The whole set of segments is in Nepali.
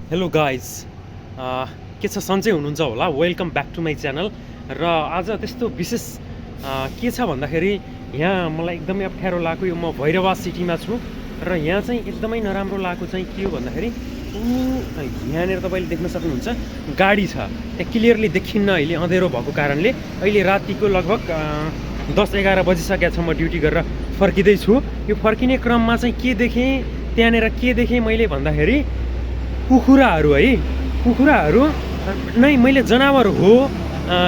हेलो गाइज, के छ सन्चै हुनुहुन्छ होला। Welcome back to my channel. र आज त्यस्तो विशेष के छ भन्दाखेरि यहाँ मलाई एकदमै अप्ठ्यारो लाग्यो। यो म भैरवा सिटीमा छु र यहाँ चाहिँ एकदमै नराम्रो लागेको चाहिँ के हो भन्दाखेरि यहाँनिर तपाईँले देख्न सक्नुहुन्छ गाडी छ, त्यहाँ क्लियरली देखिन्न। अहिले अँधेरो भएको कारणले अहिले रातिको लगभग 10-11 बजिसकेको छ। म ड्युटी गरेर फर्किँदैछु। यो फर्किने क्रममा चाहिँ के देखेँ त्यहाँनिर, के देखेँ मैले भन्दाखेरि कुखुराहरू है, कुखुराहरू नै मैले जनावर हो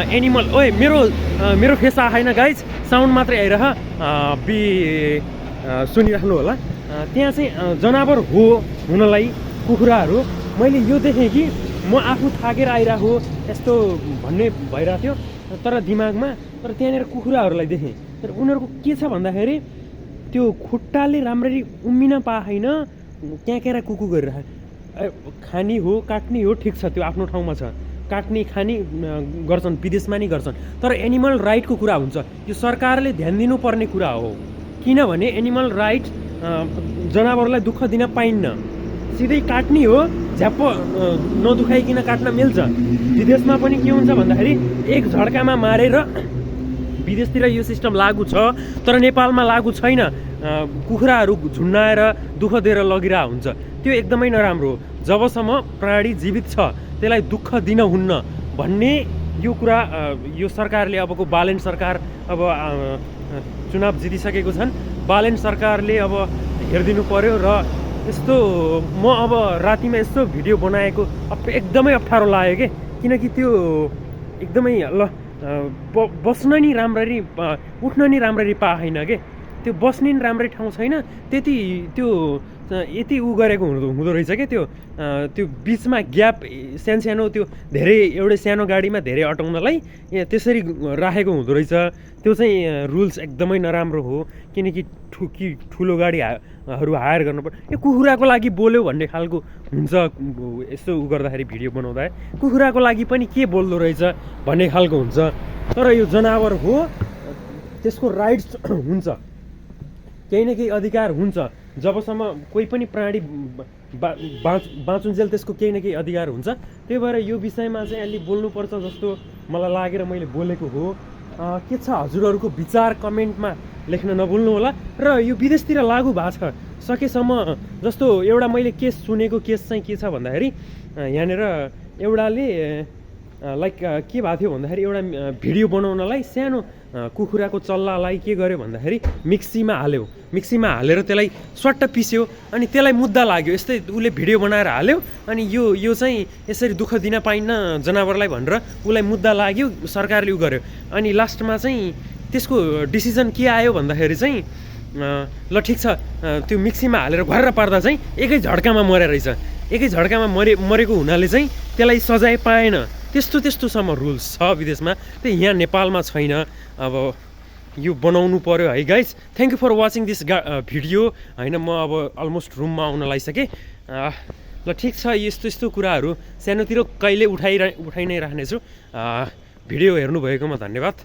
एनिमल। ओए मेरो फेस आएन गाइज, साउन्ड मात्रै आइरह सुनिराख्नु होला। त्यहाँ चाहिँ जनावर हो हुनलाई कुखुराहरू मैले यो देखेँ कि म आफू थाकेर आइरहेको यस्तो भन्ने भइरहेको थियो तर दिमागमा। तर त्यहाँनिर कुखुराहरूलाई देखेँ, तर उनीहरूको के छ भन्दाखेरि त्यो खुट्टाले राम्ररी उम्मिन पाएन, क्याकेरा कुकु गरिरहेको। खानी हो काट्ने हो ठिक छ, त्यो आफ्नो ठाउँमा छ, काट्ने खाने गर्छन्, विदेशमा नि गर्छन्। तर एनिमल राइटको कुरा हुन्छ, यो सरकारले ध्यान दिनुपर्ने कुरा हो। किनभने एनिमल राइट जनावरलाई दुःख दिन पाइन्न, सिधै काट्ने हो, झ्याप्प नदुखाइकन काट्न मिल्छ। विदेशमा पनि के हुन्छ भन्दाखेरि एक झड्कामा मारेर, विदेशतिर यो सिस्टम लागू छ तर नेपालमा लागू छैन। कुखुराहरू झुन्डाएर दुःख दिएर लगिरहेको हुन्छ, त्यो एकदमै नराम्रो हो। जबसम्म प्राणी जीवित छ त्यसलाई दुःख दिन हुन्न भन्ने यो कुरा यो सरकारले, अबको बालेन सरकार अब चुनाव जितिसकेको छन्, बालेन सरकारले अब हेरिदिनु पर्यो। र यस्तो म अब रातिमा यस्तो भिडियो बनाएको एकदमै अप्ठ्यारो लाग्यो कि, किनकि त्यो एकदमै बस्न नि राम्ररी, उठ्न नि राम्ररी पाएन के, त्यो बस्ने नि राम्रै ठाउँ छैन। त्यति त्यो यति गरेको हुँदो रहेछ क्या। त्यो बिचमा ग्याप सानो त्यो धेरै, एउटै सानो गाडीमा धेरै अटाउनलाई त्यसरी राखेको हुँदो रहेछ। त्यो चाहिँ रुल्स एकदमै नराम्रो हो, किनकि ठुलो गाडीहरू हायर गर्नुपर्छ। यो कुखुराको लागि बोल्यो भन्ने खालको हुन्छ, यस्तो गर्दाखेरि भिडियो बनाउँदा कुखुराको लागि पनि के बोल्दो रहेछ भन्ने खालको हुन्छ। तर यो जनावर हो, त्यसको राइट्स हुन्छ, केही न केही अधिकार हुन्छ। जबसम्म कोही पनि प्राणी बाँचुन्जेल त्यसको केही न केही अधिकार हुन्छ। त्यही भएर यो विषयमा चाहिँ अलि बोल्नुपर्छ जस्तो मलाई लागेर मैले बोलेको हो। के छ हजुरहरूको विचार कमेन्टमा लेख्न नभुल्नु होला। र यो विदेशतिर लागू भएको छ सकेसम्म, जस्तो एउटा मैले केस सुनेको केस चाहिँ के छ भन्दाखेरि यहाँनिर एउटाले लाइक के भएको थियो भन्दाखेरि एउटा भिडियो बनाउनलाई सानो कुखुराको चल्लालाई के गर्यो भन्दाखेरि मिक्सीमा हाल्यो, मिक्सीमा हालेर त्यसलाई स्वाट्ट पिस्यो, अनि त्यसलाई मुद्दा लाग्यो, यस्तै उसले भिडियो बनाएर हाल्यो, अनि यो चाहिँ यसरी दुःख दिन पाइन्न जनावरलाई भनेर उसलाई मुद्दा लाग्यो, सरकारले उ गर्यो। अनि लास्टमा चाहिँ त्यसको डिसिजन के आयो भन्दाखेरि चाहिँ ल ठिक छ, त्यो मिक्सीमा हालेर घर्र पार्दा चाहिँ एकै झड्कामा मरे रहेछ। एकै झड्कामा मरेको हुनाले चाहिँ त्यसलाई सजाय पाएन। त्यस्तोसम्म रुल्स छ विदेशमा, त्यही यहाँ नेपालमा छैन। अब यो बनाउनु पर्यो है guys. Thank you for watching this video होइन। म अब अलमोस्ट रुममा आउन लागिसकेँ। ल ठिक छ, यस्तो कुराहरू सानोतिर कहिले उठाइ नै राख्नेछु। भिडियो हेर्नुभएकोमा धन्यवाद।